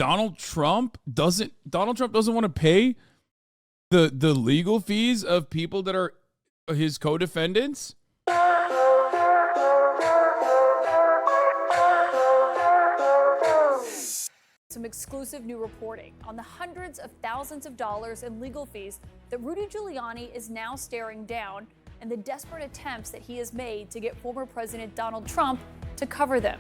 Donald Trump doesn't want to pay the legal fees of people that are his co-defendants? Some exclusive new reporting on the hundreds of thousands of dollars in legal fees that Rudy Giuliani is now staring down and the desperate attempts that he has made to get former President Donald Trump to cover them.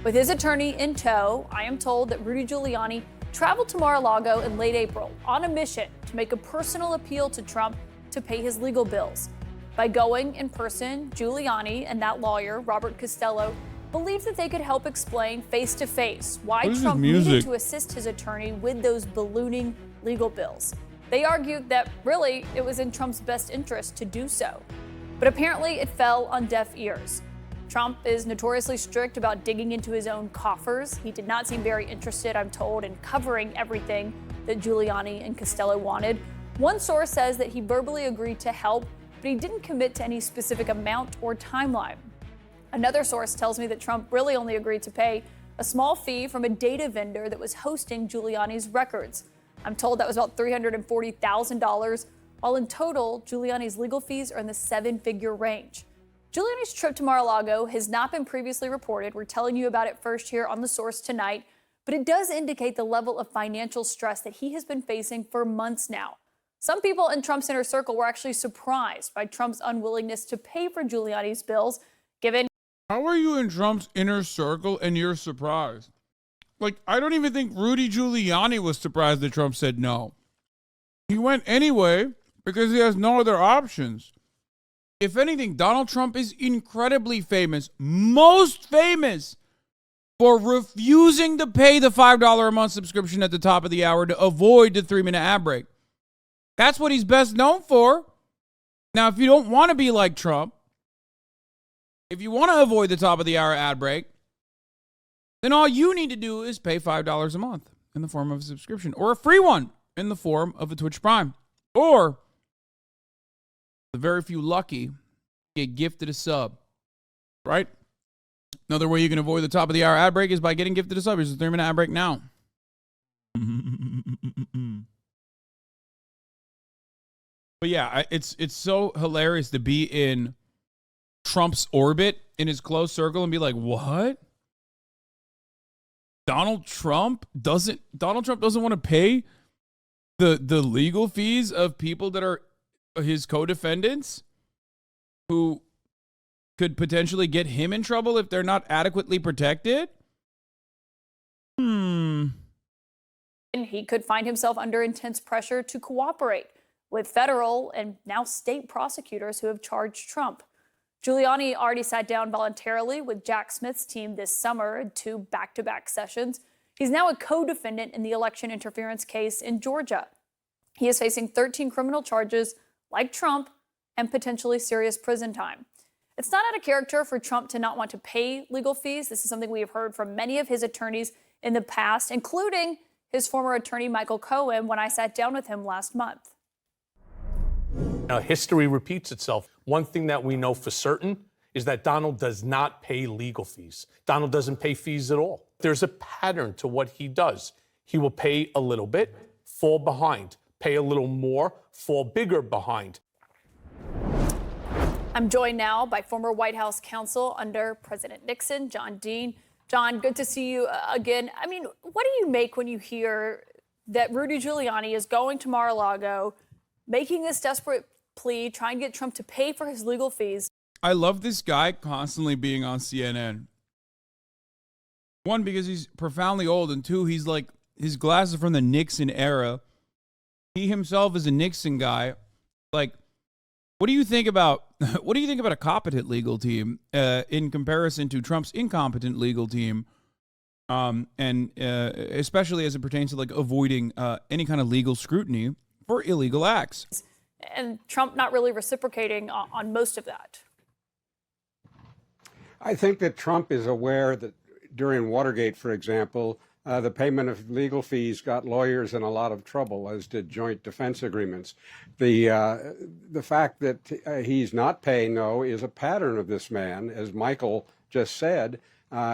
With his attorney in tow, I am told that Rudy Giuliani traveled to Mar-a-Lago in late April on a mission to make a personal appeal to Trump to pay his legal bills. By going in person, Giuliani and that lawyer, Robert Costello, believed that they could help explain face-to-face why Trump needed to assist his attorney with those ballooning legal bills. They argued that really it was in Trump's best interest to do so. But apparently it fell on deaf ears. Trump is notoriously strict about digging into his own coffers. He did not seem very interested, I'm told, in covering everything that Giuliani and Costello wanted. One source says that he verbally agreed to help, but he didn't commit to any specific amount or timeline. Another source tells me that Trump really only agreed to pay a small fee from a data vendor that was hosting Giuliani's records. I'm told that was about $340,000, while in total, Giuliani's legal fees are in the seven-figure range. Giuliani's trip to Mar-a-Lago has not been previously reported. We're telling you about it first here on The Source tonight, but it does indicate the level of financial stress that he has been facing for months now. Some people in Trump's inner circle were actually surprised by Trump's unwillingness to pay for Giuliani's bills, given. How are you in Trump's inner circle and you're surprised? Like, I don't even think Rudy Giuliani was surprised that Trump said no. He went anyway because he has no other options. If anything, Donald Trump is incredibly famous, most famous, for refusing to pay the $5 a month subscription at the top of the hour to avoid the 3-minute ad break. That's what he's best known for. Now, if you don't want to be like Trump, if you want to avoid the top of the hour ad break, then all you need to do is pay $5 a month in the form of a subscription, or a free one in the form of a Twitch Prime, or the very few lucky get gifted a sub, right? Another way you can avoid the top of the hour ad break is by getting gifted a sub. Here's a 3-minute ad break now. But yeah, it's so hilarious to be in Trump's orbit, in his close circle, and be like, what? Donald Trump doesn't want to pay the legal fees of people that are his co-defendants who could potentially get him in trouble if they're not adequately protected? He could find himself under intense pressure to cooperate with federal and now state prosecutors who have charged Trump. Giuliani already sat down voluntarily with Jack Smith's team this summer in 2 back-to-back sessions. He's now a co-defendant in the election interference case in Georgia. He is facing 13 criminal charges, like Trump, and potentially serious prison time. It's not out of character for Trump to not want to pay legal fees. This is something we have heard from many of his attorneys in the past, including his former attorney, Michael Cohen, when I sat down with him last month. Now, history repeats itself. One thing that we know for certain is that Donald does not pay legal fees. Donald doesn't pay fees at all. There's a pattern to what he does. He will pay a little bit, fall behind, pay a little more, fall bigger behind. I'm joined now by former White House counsel under President Nixon, John Dean. John, good to see you again. I mean, what do you make when you hear that Rudy Giuliani is going to Mar-a-Lago, making this desperate plea, trying to get Trump to pay for his legal fees? I love this guy constantly being on CNN. One, because he's profoundly old, and two, he's like, his glasses are from the Nixon era. He himself is a Nixon guy. Like, what do you think about a competent legal team in comparison to Trump's incompetent legal team? And especially as it pertains to like avoiding any kind of legal scrutiny for illegal acts. And Trump not really reciprocating on most of that. I think that Trump is aware that during Watergate, for example, the payment of legal fees got lawyers in a lot of trouble, as did joint defense agreements. The fact that he's not paying, though, is a pattern of this man. As Michael just said,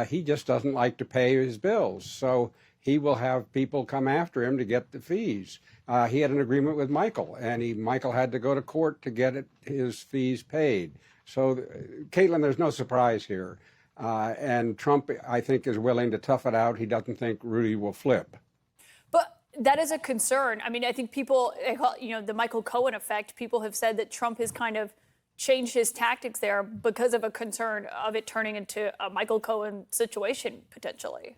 he just doesn't like to pay his bills. So he will have people come after him to get the fees. He had an agreement with Michael, and Michael had to go to court to get his fees paid. So, Caitlin, there's no surprise here. And Trump, I think, is willing to tough it out. He doesn't think Rudy will flip. But that is a concern. I mean, I think people, the Michael Cohen effect, people have said that Trump has kind of changed his tactics there because of a concern of it turning into a Michael Cohen situation, potentially.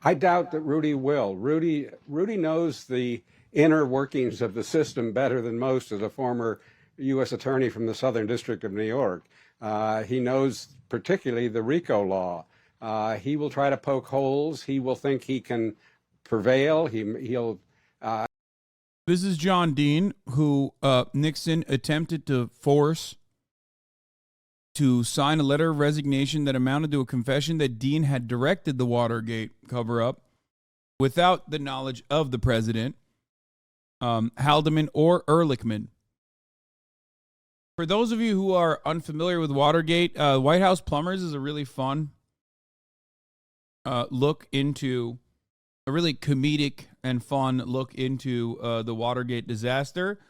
I doubt that Rudy will. Rudy knows the inner workings of the system better than most as a former U.S. attorney from the Southern District of New York. He knows particularly the RICO law. He will try to poke holes. He will think he can prevail. He'll. This is John Dean, who Nixon attempted to force to sign a letter of resignation that amounted to a confession that Dean had directed the Watergate cover-up without the knowledge of the president, Haldeman or Ehrlichman. For those of you who are unfamiliar with Watergate, White House Plumbers is a really fun look into, a really comedic and fun look into the Watergate disaster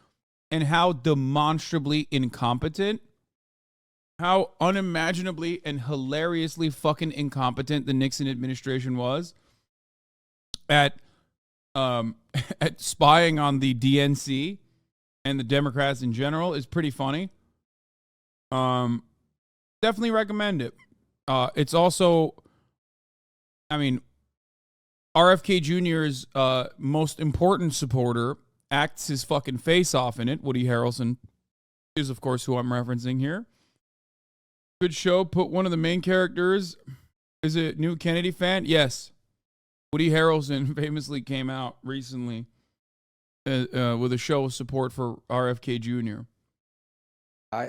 and how demonstrably incompetent, how unimaginably and hilariously fucking incompetent the Nixon administration was at spying on the DNC and the Democrats in general is pretty funny. Definitely recommend it. It's also, I mean, RFK Jr.'s most important supporter acts his fucking face off in it. Woody Harrelson is, of course, who I'm referencing here. Good show. Put one of the main characters. Is it a new Kennedy fan? Yes. Woody Harrelson famously came out recently with a show of support for RFK Jr.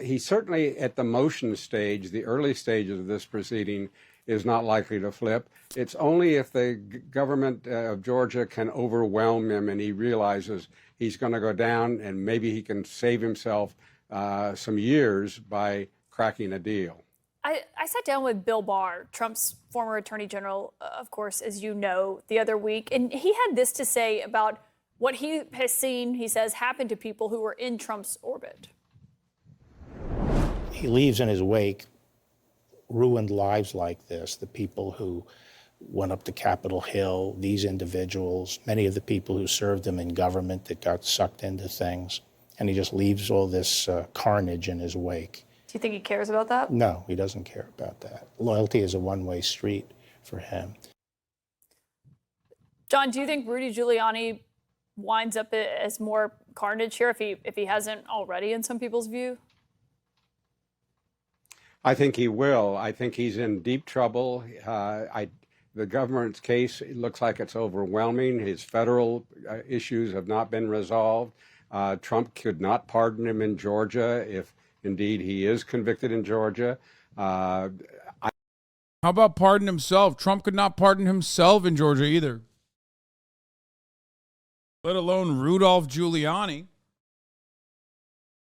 He certainly, at the motion stage, the early stages of this proceeding, is not likely to flip. It's only if the government of Georgia can overwhelm him and he realizes he's going to go down and maybe he can save himself some years by cracking a deal. I sat down with Bill Barr, Trump's former attorney general, of course, as you know, the other week, and he had this to say about what he has seen, he says, happen to people who were in Trump's orbit. He leaves in his wake ruined lives like this, the people who went up to Capitol Hill, these individuals, many of the people who served him in government that got sucked into things, and he just leaves all this carnage in his wake. Do you think he cares about that? No, he doesn't care about that. Loyalty is a one-way street for him. John, do you think Rudy Giuliani winds up as more carnage here if he hasn't already in some people's view? I think he will. I think he's in deep trouble. The government's case, it looks like it's overwhelming. His federal issues have not been resolved. Trump could not pardon him in Georgia if indeed he is convicted in Georgia. How about pardon himself? Trump could not pardon himself in Georgia either, let alone Rudolph Giuliani.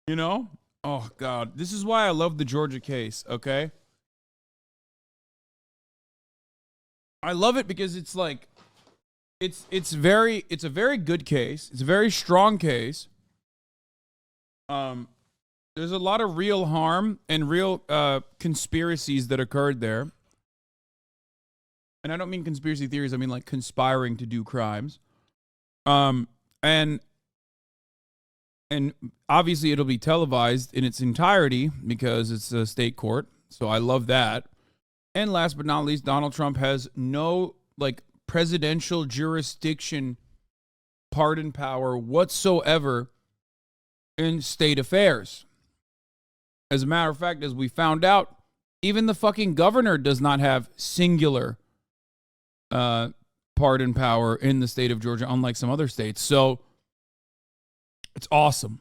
You know? Oh, God. This is why I love the Georgia case, okay? I love it because it's like, it's a very good case. It's a very strong case. There's a lot of real harm and real conspiracies that occurred there. And I don't mean conspiracy theories. I mean like conspiring to do crimes. And obviously it'll be televised in its entirety because it's a state court. So I love that. And last but not least, Donald Trump has no like presidential jurisdiction, pardon power whatsoever in state affairs. As a matter of fact, as we found out, even the fucking governor does not have singular pardon power in the state of Georgia, unlike some other states. So it's awesome.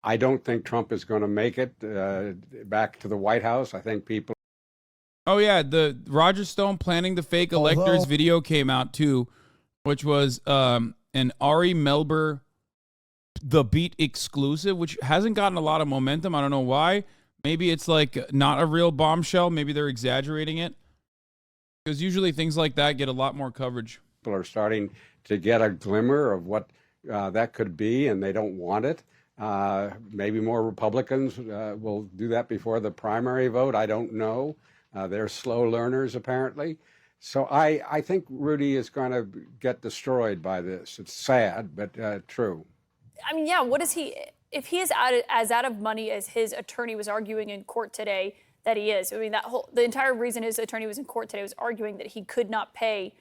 I don't think Trump is going to make it back to the White House. I think people. Oh, yeah. The Roger Stone planning the fake electors video came out, too, which was an Ari Melber The Beat exclusive, which hasn't gotten a lot of momentum. I don't know why. Maybe it's like not a real bombshell. Maybe they're exaggerating it. Because usually things like that get a lot more coverage. People are starting to get a glimmer of what that could be, and they don't want it. Maybe more Republicans will do that before the primary vote. I don't know. They're slow learners, apparently. So I think Rudy is going to get destroyed by this. It's sad, but true. I mean, yeah, what is he, if he is as out of money as his attorney was arguing in court today that he is, I mean, the entire reason his attorney was in court today was arguing that he could not pay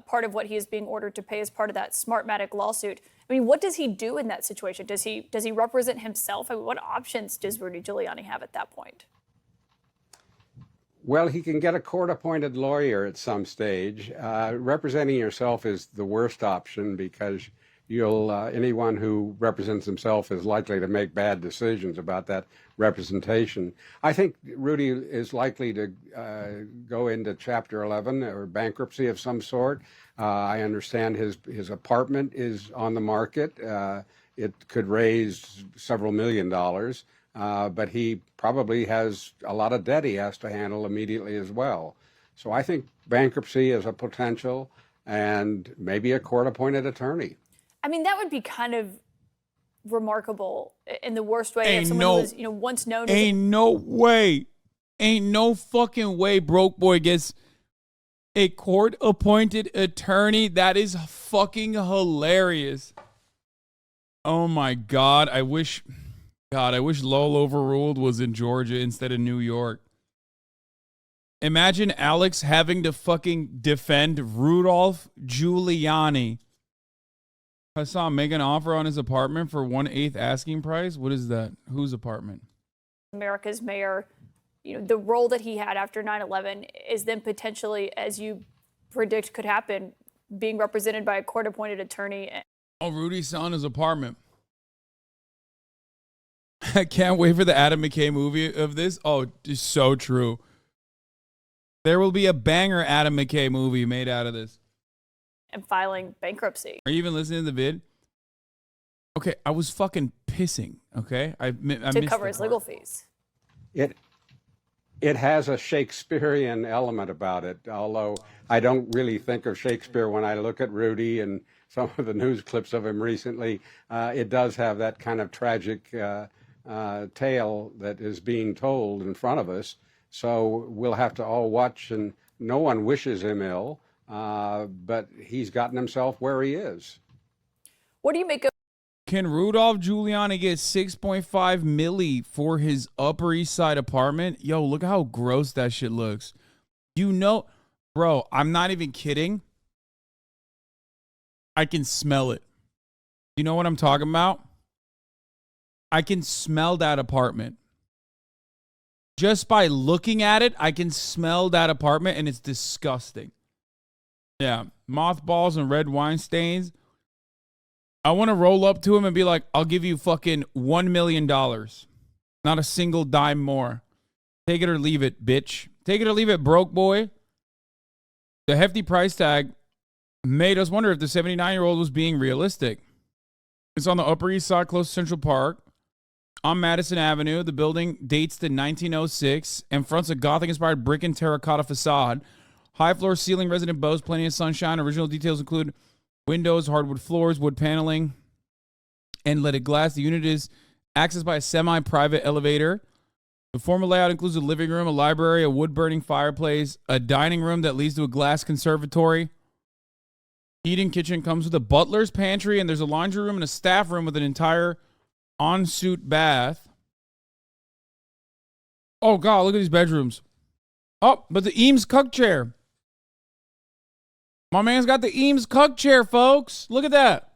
part of what he is being ordered to pay as part of that Smartmatic lawsuit. I mean, what does he do in that situation? Does he represent himself? I mean, what options does Rudy Giuliani have at that point? Well, he can get a court-appointed lawyer at some stage. Representing yourself is the worst option because anyone who represents himself is likely to make bad decisions about that representation. I think Rudy is likely to go into Chapter 11 or bankruptcy of some sort. I understand his apartment is on the market. It could raise several $1 million. But he probably has a lot of debt he has to handle immediately as well. So I think bankruptcy is a potential and maybe a court-appointed attorney. I mean, that would be kind of remarkable in the worst way. Ain't if someone no, was, once known as ain't no way. Ain't no fucking way broke boy gets a court-appointed attorney. That is fucking hilarious. Oh my God. I wish Lowell Overruled was in Georgia instead of New York. Imagine Alex having to fucking defend Rudolph Giuliani. Hasan, make an offer on his apartment for 1/8 asking price. What is that? Whose apartment? America's mayor, the role that he had after 9/11 is then potentially, as you predict could happen, being represented by a court-appointed attorney. Oh, Rudy's selling his apartment. I can't wait for the Adam McKay movie of this. Oh, it's so true. There will be a banger Adam McKay movie made out of this. And filing bankruptcy. Are you even listening to the vid? Okay, I was fucking pissing, okay? I to cover his legal fees. It has a Shakespearean element about it, although I don't really think of Shakespeare when I look at Rudy and some of the news clips of him recently. It does have that kind of tragic tale that is being told in front of us. So we'll have to all watch, and no one wishes him ill, but he's gotten himself where he is. What do you make of? Can Rudolph Giuliani get 6.5 milli for his Upper East Side apartment? Yo, look how gross that shit looks. Bro, I'm not even kidding. I can smell it. You know what I'm talking about? I can smell that apartment. Just by looking at it, I can smell that apartment, and it's disgusting. Yeah, mothballs and red wine stains. I want to roll up to him and be like, I'll give you fucking $1 million. Not a single dime more. Take it or leave it, bitch. Take it or leave it, broke boy. The hefty price tag made us wonder if the 79-year-old was being realistic. It's on the Upper East Side, close to Central Park. On Madison Avenue, the building dates to 1906 and fronts a Gothic-inspired brick and terracotta facade. High floor ceiling, resident bows, plenty of sunshine. Original details include windows, hardwood floors, wood paneling, and leaded glass. The unit is accessed by a semi-private elevator. The formal layout includes a living room, a library, a wood-burning fireplace, a dining room that leads to a glass conservatory. Eating kitchen comes with a butler's pantry, and there's a laundry room and a staff room with an entire ensuite bath. Oh, God, look at these bedrooms. Oh, but the Eames Cook chair. My man's got the Eames Cook chair, folks. Look at that.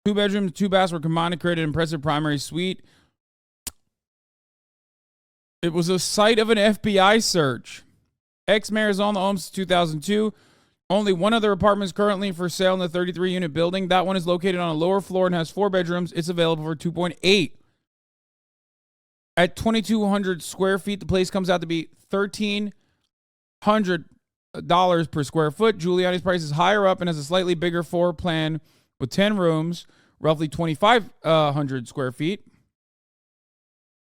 2 bedrooms, 2 baths were combined to create an impressive primary suite. It was a site of an FBI search. Ex-mayor is on the home since 2002. Only one other apartment is currently for sale in the 33-unit building. That one is located on a lower floor and has 4 bedrooms. It's available for $2.8. At 2,200 square feet, the place comes out to be $1,300 per square foot. Giuliani's price is higher up and has a slightly bigger floor plan with 10 rooms, roughly 2,500 square feet.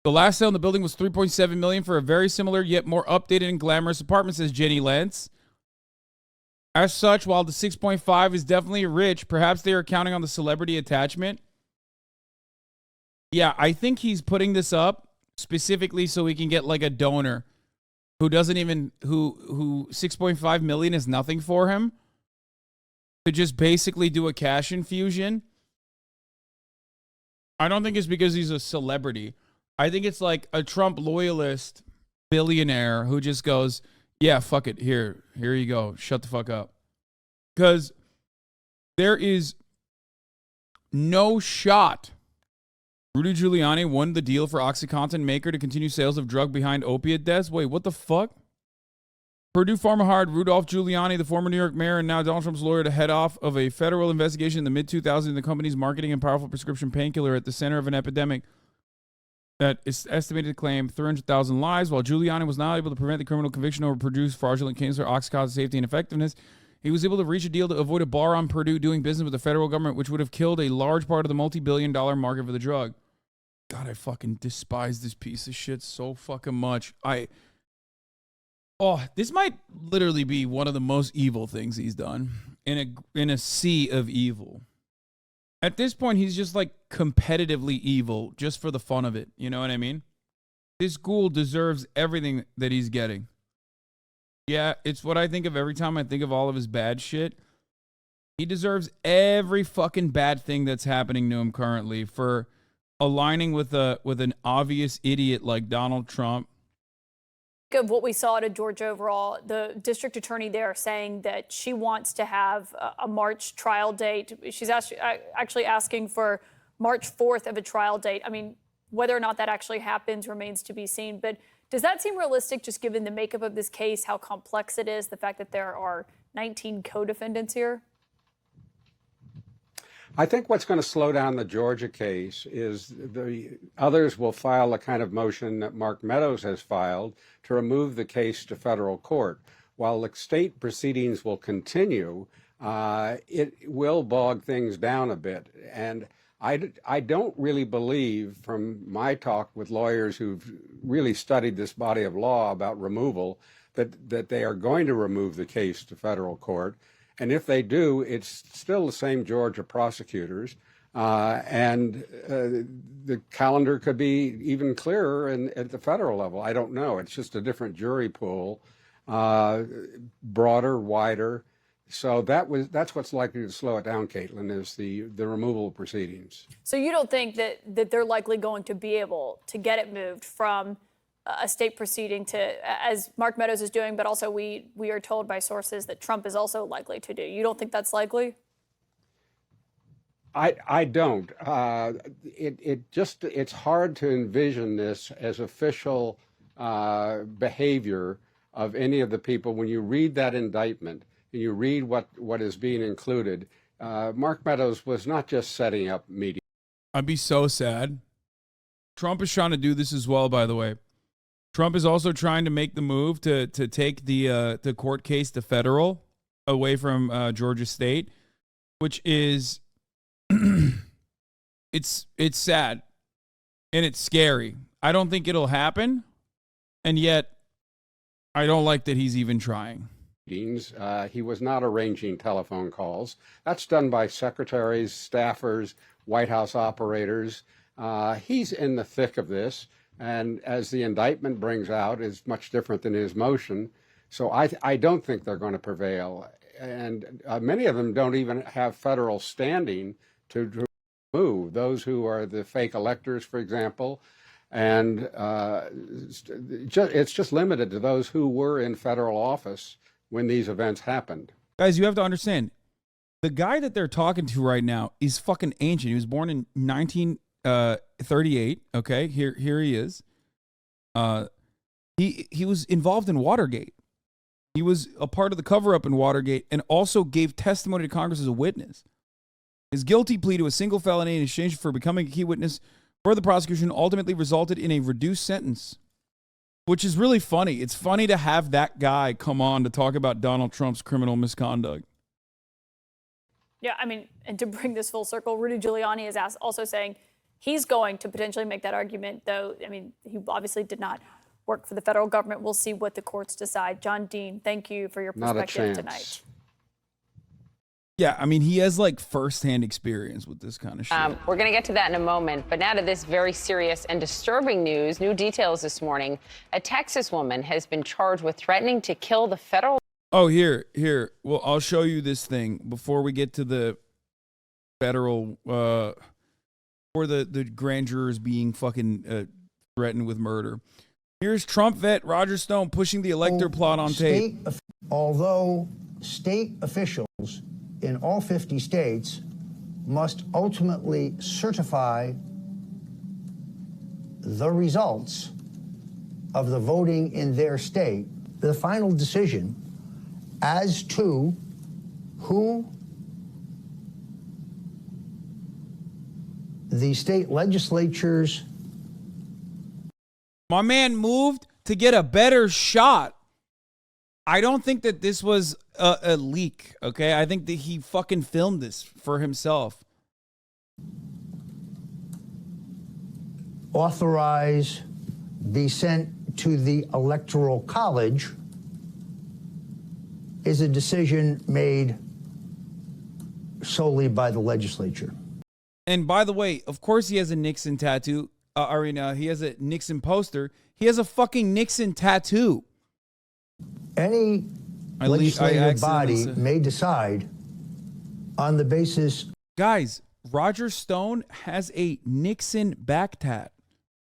The last sale in the building was $3.7 million for a very similar yet more updated and glamorous apartment, says Jenny Lentz. As such, while the 6.5 is definitely rich, perhaps they are counting on the celebrity attachment. Yeah, I think he's putting this up specifically so he can get like a donor who doesn't even, who 6.5 million is nothing for him, to just basically do a cash infusion. I don't think it's because he's a celebrity. I think it's like a Trump loyalist billionaire who just goes, yeah, fuck it. Here you go. Shut the fuck up. Because there is no shot Rudy Giuliani won the deal for OxyContin maker to continue sales of drug behind opiate deaths. Wait, what the fuck? Purdue Pharma hired Rudolph Giuliani, the former New York mayor and now Donald Trump's lawyer, to head off of a federal investigation in the mid-2000s. The company's marketing a powerful prescription painkiller at the center of an epidemic that is estimated to claim 300,000 lives. While Giuliani was not able to prevent the criminal conviction over Purdue's fraudulent claims for OxyContin safety and effectiveness, he was able to reach a deal to avoid a bar on Purdue doing business with the federal government, which would have killed a large part of the multi-billion-dollar market for the drug. God, I fucking despise this piece of shit so fucking much. This might literally be one of the most evil things he's done in a sea of evil. At this point, he's just like competitively evil just for the fun of it. You know what I mean? This ghoul deserves everything that he's getting. Yeah, it's what I think of every time I think of all of his bad shit. He deserves every fucking bad thing that's happening to him currently for aligning with an obvious idiot like Donald Trump. Of what we saw at a Georgia overall, the district attorney there saying that she wants to have a March trial date. She's actually asking for March 4th of a trial date. I mean, whether or not that actually happens remains to be seen. But does that seem realistic, just given the makeup of this case, how complex it is, the fact that there are 19 co-defendants here? I think what's going to slow down the Georgia case is the others will file a kind of motion that Mark Meadows has filed to remove the case to federal court. While the state proceedings will continue, it will bog things down a bit. And I don't really believe, from my talk with lawyers who've really studied this body of law about removal, that they are going to remove the case to federal court. And if they do, it's still the same Georgia prosecutors. And the calendar could be even clearer at the federal level. I don't know. It's just a different jury pool, broader, wider. So that's what's likely to slow it down, Caitlin, is the removal of proceedings. So you don't think that they're likely going to be able to get it moved from a state proceeding to, as Mark Meadows is doing, but also we are told by sources that Trump is also likely to do. You don't think that's likely? I don't. It's hard to envision this as official behavior of any of the people. When you read that indictment and you read what is being included, Mark Meadows was not just setting up meetings. I'd be so sad. Trump is trying to do this as well, by the way. Trump is also trying to make the move to take the court case to federal away from Georgia State, which is it's sad and it's scary. I don't think it'll happen, and yet I don't like that he's even trying. He was not arranging telephone calls. That's done by secretaries, staffers, White House operators. He's in the thick of this. And as the indictment brings out, is much different than his motion. So I don't think they're going to prevail. And many of them don't even have federal standing to move. Those who are the fake electors, for example. And it's just limited to those who were in federal office when these events happened. Guys, you have to understand, the guy that they're talking to right now is fucking ancient. He was born in 1938. Okay, here he is. He was involved in Watergate. He was a part of the cover-up in Watergate and also gave testimony to Congress as a witness. His guilty plea to a single felony in exchange for becoming a key witness for the prosecution ultimately resulted in a reduced sentence, which is really funny. It's funny to have that guy come on to talk about Donald Trump's criminal misconduct. Yeah, I mean, and to bring this full circle, Rudy Giuliani is also saying He's going to potentially make that argument, though. I mean, he obviously did not work for the federal government. We'll see what the courts decide. John Dean, thank you for your perspective tonight. Yeah, I mean, he has like firsthand experience with this kind of shit. We're going to get to that in a moment. But now to this very serious and disturbing news. New details this morning. A Texas woman has been charged with threatening to kill the federal. Oh, here. Well, I'll show you this thing before we get to the federal, or the grand jurors being fucking threatened with murder. Here's Trump vet Roger Stone pushing the elector plot on tape. Although state officials in all 50 states must ultimately certify the results of the voting in their state, the final decision as to who the state legislatures. My man moved to get a better shot. I don't think that this was a leak, okay? I think that he fucking filmed this for himself. Authorize be sent to the Electoral College is a decision made solely by the legislature. And by the way, of course he has a Nixon tattoo. He has a Nixon poster. He has a fucking Nixon tattoo. Any legislative body may decide on the basis. Guys, Roger Stone has a Nixon back tat,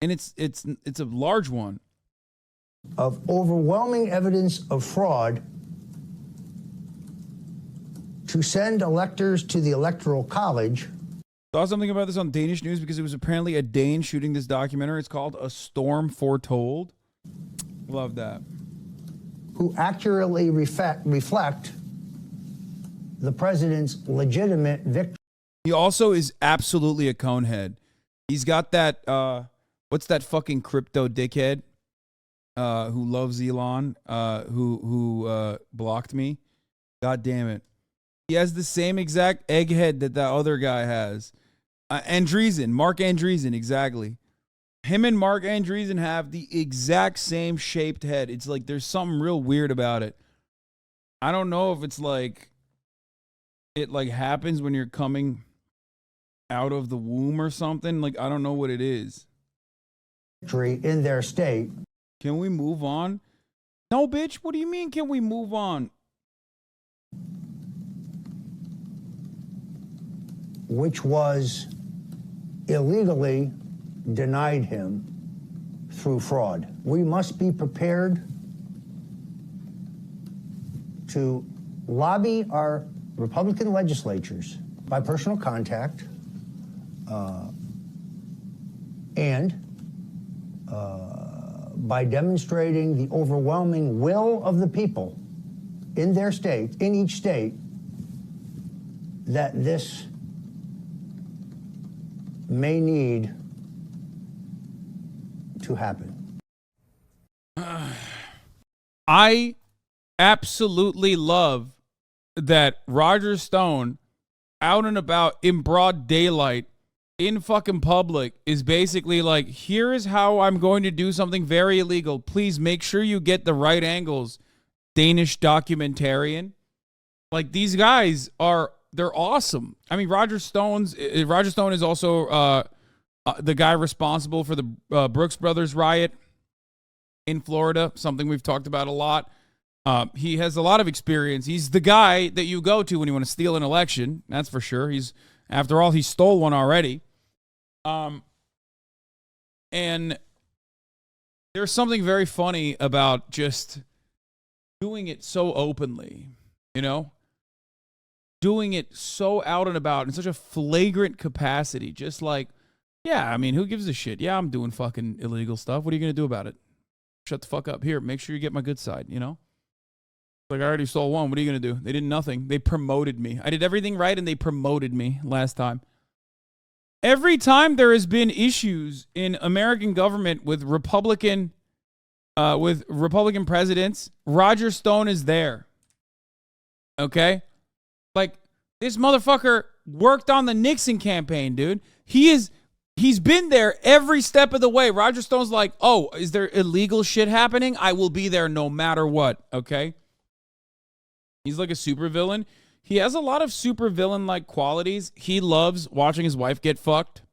and it's a large one. Of overwhelming evidence of fraud to send electors to the Electoral College. Saw something about this on Danish news because it was apparently a Dane shooting this documentary. It's called A Storm Foretold. Love that. Who accurately reflect the president's legitimate victory. He also is absolutely a conehead. He's got that, what's that fucking crypto dickhead who loves Elon, who blocked me? God damn it. He has the same exact egghead that other guy has. Andreessen, Mark Andreessen, exactly. Him and Mark Andreessen have the exact same shaped head. It's like there's something real weird about it. I don't know if it's like it like happens when you're coming out of the womb or something. Like I don't know what it is. In their state. Can we move on? No, bitch. What do you mean? Can we move on? Which was illegally denied him through fraud. We must be prepared to lobby our Republican legislatures by personal contact and by demonstrating the overwhelming will of the people in their state, in each state, that this may need to happen. I absolutely love that Roger Stone out and about in broad daylight in fucking public is basically like, here is how I'm going to do something very illegal. Please make sure you get the right angles. Danish documentarian. Like these guys they're awesome. I mean, Roger Stone is also the guy responsible for the Brooks Brothers riot in Florida, something we've talked about a lot. He has a lot of experience. He's the guy that you go to when you want to steal an election. That's for sure. After all, he stole one already. And there's something very funny about just doing it so openly, you know? Doing it so out and about in such a flagrant capacity. Just like, yeah, I mean, who gives a shit? Yeah, I'm doing fucking illegal stuff. What are you going to do about it? Shut the fuck up. Here, make sure you get my good side, you know? Like, I already stole one. What are you going to do? They did nothing. They promoted me. I did everything right, and they promoted me last time. Every time there has been issues in American government with Republican presidents, Roger Stone is there. Okay? Like, this motherfucker worked on the Nixon campaign, dude. He is He's been there every step of the way. Roger Stone's like, oh, is there illegal shit happening? I will be there no matter what, okay? He's like a supervillain. He has a lot of supervillain-like qualities. He loves watching his wife get fucked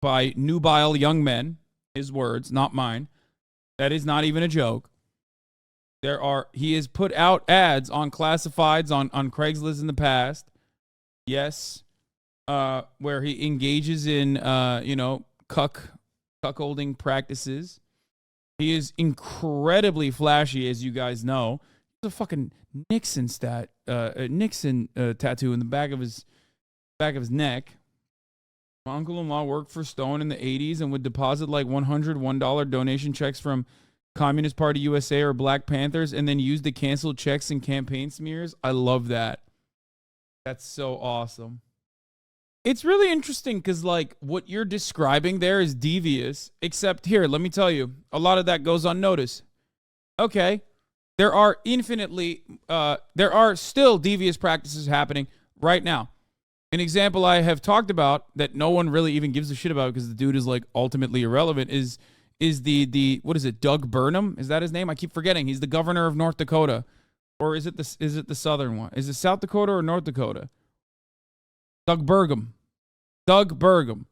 by nubile young men. His words, not mine. That is not even a joke. He has put out ads on classifieds on Craigslist in the past. Yes. Where he engages in, cuckolding practices. He is incredibly flashy, as you guys know. There's a fucking Nixon tattoo in the back of his neck. My uncle-in-law worked for Stone in the 80s and would deposit like $101 donation checks from Communist Party USA or Black Panthers and then use the canceled checks and campaign smears. I love that. That's so awesome. It's really interesting because, like, what you're describing there is devious, except here, let me tell you, a lot of that goes unnoticed. Okay, there are still devious practices happening right now. An example I have talked about that no one really even gives a shit about because the dude is, like, ultimately irrelevant is the what is it, Doug Burnham? Is that his name? I keep forgetting. He's the governor of North Dakota. Or is it the southern one? Is it South Dakota or North Dakota? Doug Burgum. Doug Burgum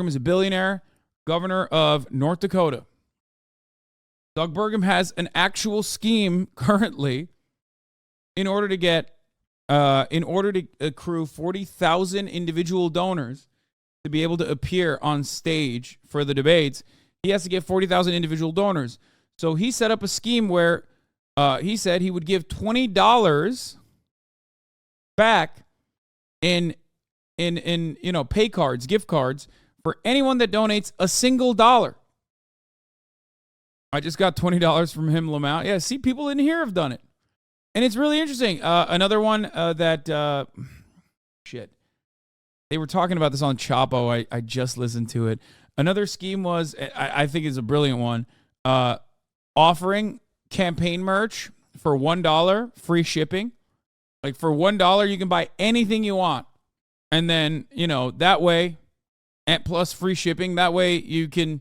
is a billionaire governor of North Dakota. Doug Burgum has an actual scheme currently in order to accrue 40,000 individual donors to be able to appear on stage for the debates. He has to get 40,000 individual donors. So he set up a scheme where he said he would give $20 back in pay cards, gift cards for anyone that donates a single dollar. I just got $20 from him, Lamont. Yeah, see, people in here have done it. And it's really interesting. Another one they were talking about this on Chapo. I just listened to it. Another scheme was, I think is a brilliant one, offering campaign merch for $1, free shipping. Like for $1, you can buy anything you want. And then, that way, and plus free shipping, that way you can,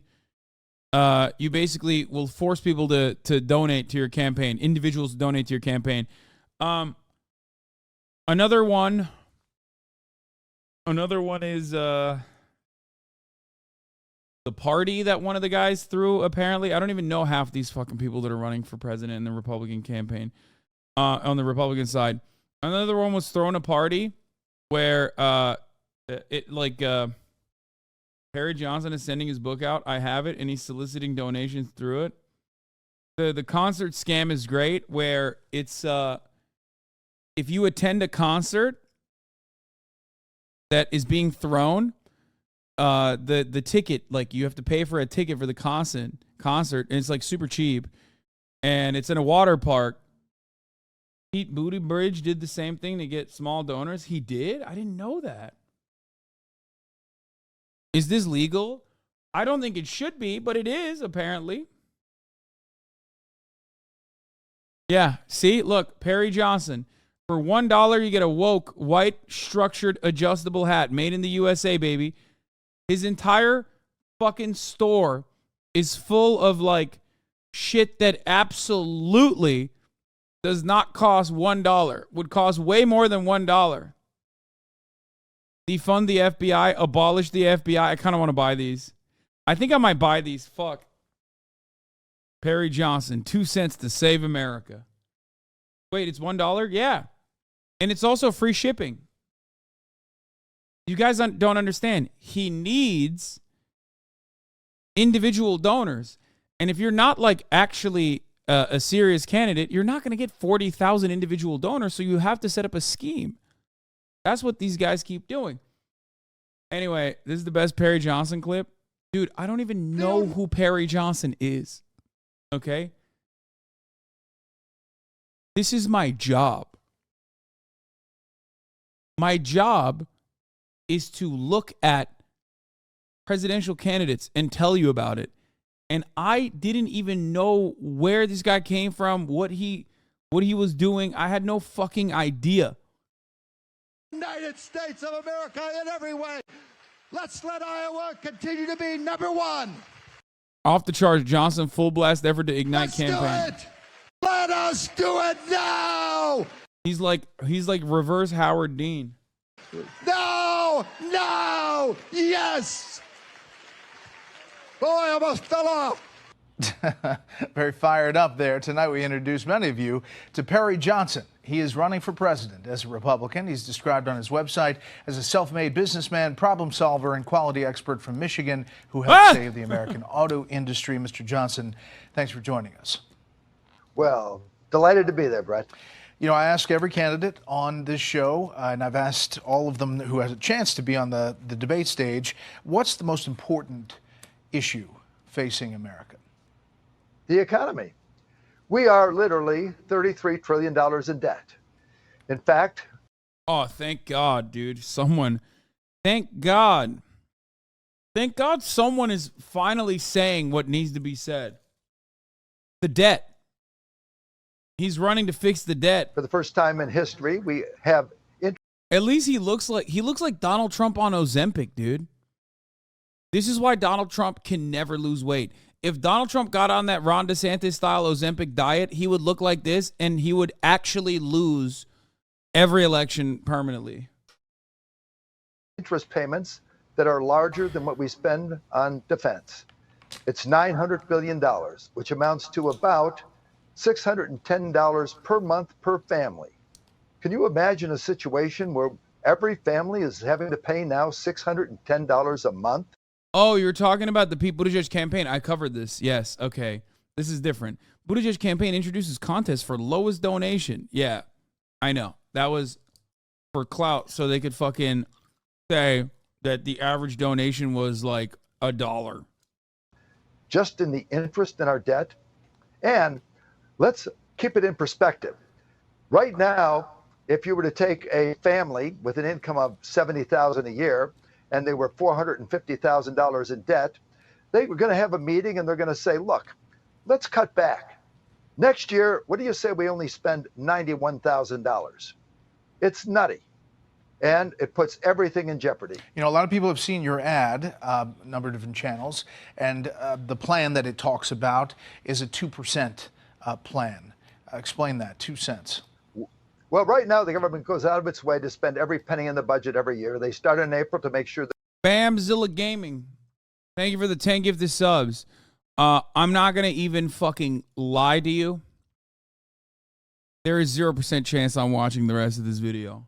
you basically will force people to donate to your campaign, individuals to donate to your campaign. Another one is the party that one of the guys threw, apparently. I don't even know half these fucking people that are running for president in the Republican campaign, on the Republican side. Another one was throwing a party where Harry Johnson is sending his book out. I have it, and he's soliciting donations through it. The concert scam is great, where it's if you attend a concert that is being thrown, the ticket, like you have to pay for a ticket for the concert, and it's like super cheap, and it's in a water park. Pete Buttigieg did the same thing to get small donors. He did? I didn't know that. Is this legal? I don't think it should be, but it is, apparently. Yeah, see? Look, Perry Johnson. For $1, you get a woke, white, structured, adjustable hat. Made in the USA, baby. His entire fucking store is full of, like, shit that absolutely does not cost $1. Would cost way more than $1. Defund the FBI, abolish the FBI. I kind of want to buy these. I think I might buy these. Fuck. Perry Johnson, 2 cents to save America. Wait, it's $1? Yeah. And it's also free shipping. You guys don't understand. He needs individual donors. And if you're not like actually a serious candidate, you're not going to get 40,000 individual donors. So you have to set up a scheme. That's what these guys keep doing. Anyway, this is the best Perry Johnson clip. Dude, I don't even know who Perry Johnson is. Okay? This is my job. My job is to look at presidential candidates and tell you about it. And I didn't even know where this guy came from, what he was doing. I had no fucking idea. United States of America in every way. Let's let Iowa continue to be number one. Off the charts, Johnson full blast effort to ignite Let's campaign. do it. Let us do it now. He's like reverse Howard Dean. No, no, yes. Boy, I almost fell off. Very fired up there. Tonight we introduce many of you to Perry Johnson. He is running for president as a Republican. He's described on his website as a self-made businessman, problem solver, and quality expert from Michigan who helped save the American auto industry. Mr. Johnson, thanks for joining us. Well, delighted to be there, Brett. You know, I ask every candidate on this show, and I've asked all of them who has a chance to be on the debate stage, what's the most important issue facing America? The economy. We are literally $33 trillion in debt. In fact, Oh, thank God, dude. Thank God someone is finally saying what needs to be said. The debt. He's running to fix the debt. for the first time in history, we have At least he looks like Donald Trump on Ozempic, dude. This is why Donald Trump can never lose weight. If Donald Trump got on that Ron DeSantis style Ozempic diet, he would look like this and he would actually lose every election permanently. interest payments that are larger than what we spend on defense. It's $900 billion, which amounts to about $610 per month per family. Can you imagine a situation where every family is having to pay now $610 a month? Oh, you're talking about the Pete Buttigieg campaign. I covered this. Yes. Okay. This is different. Buttigieg campaign introduces contest for lowest donation. Yeah, I know. That was for clout so they could fucking say that the average donation was like $1. Just in the interest in our debt. And let's keep it in perspective. Right now, if you were to take a family with an income of $70,000 a year and they were $450,000 in debt, they were going to have a meeting and they're going to say, look, let's cut back. Next year, what do you say we only spend $91,000? It's nutty. And it puts everything in jeopardy. You know, a lot of people have seen your ad, a number of different channels, and the plan that it talks about is a 2% plan. Explain that, 2 cents. Well, right now, the government goes out of its way to spend every penny in the budget every year. They start in April to make sure that Bamzilla Gaming. Thank you for the 10 gifted subs. I'm not going to even fucking lie to you. There is 0% chance I'm watching the rest of this video.